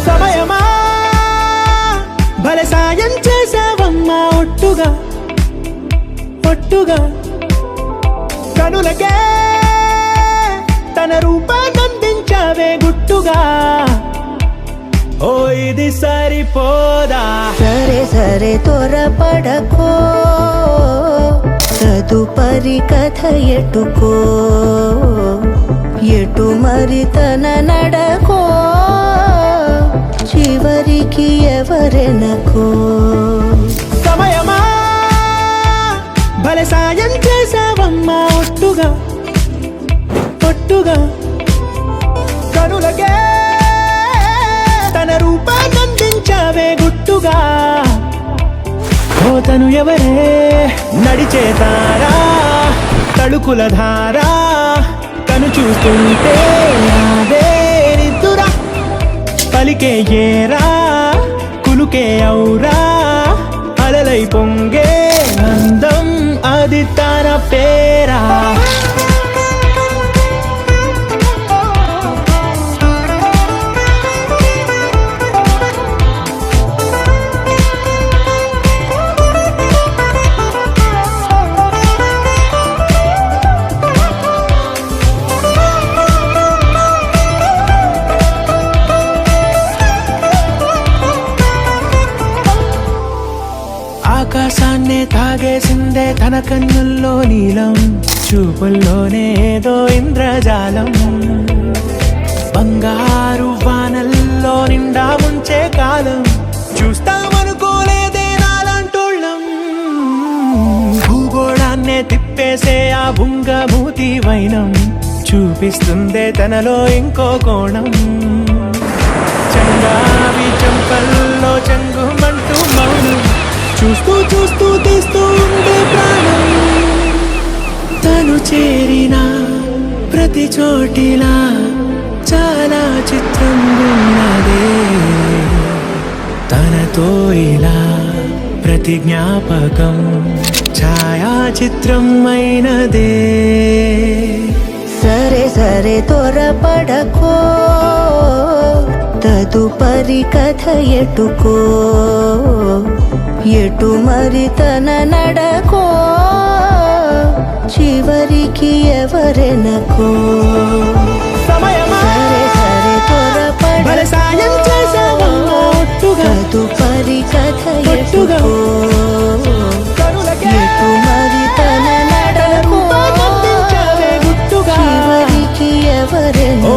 సమయమా భలే సాయం చేసావమ్మా ఒట్టుగా ఒట్టుగా కనులకే తన రూపాన్నందించావే గుట్టుగా ఓ ఇది సరిపోదా సరే సరే త్వరపడకో తదుపరి కథ ఎటుకో ఎటు మరి తన నడకో చివరికి ఎవరెనకో సమయమా భలే సాయం చేసావమ్మా ఒట్టుగా ఒట్టుగా కనులకే తన రూపాన్నందించావే గుట్టుగా ఓ తను ఎవరే నడిచేతారా తడుకుల ధారా కను చూస్తుంటే అదే నిద్దురా పలికే ఏరా కులుకే ఔరా అలలై పొంగే అందం అది తన పేరా ఆకాశాన్నే తాగేసిందే తన కన్నుల్లో నీలం చూపుల్లోనే ఏదో ఇంద్రజాలం బంగారు వానల్లో నిండా ఉంచే కాలం చూస్తామనుకోలేదే నాలాంటోళ్ళం భూగోళాన్నే తిప్పేసే ఆ బుంగమూతి వైనం చూపిస్తుందే తనలో ఇంకో కోణం చంగావి చంపల్లో చంగుమంటూ మౌనం చూస్తూ చూస్తూ తీస్తూ ఉండే ప్రాణం తను చేరిన ప్రతి చోటిలా చాలా చిత్రం ఉన్నదే తనతో ఇలా ప్రతి జ్ఞాపకం ఛాయాచిత్రం అయినదే సరే సరే త్వరపడకో తదుపరి కథ ఎటుకో ఎటు మరి తన నడకో చివరికి ఎవరెనకో సమయమా సరే సరే భలే సాయం చేసావమ్మా ఒట్టుగా తదుపరి కథ ఒట్టుగా ఎటుకో కనులకే ఎటు మరి తన నడకో రూపాన్నందించావే గుట్టుగా చివరికి ఎవరెనకో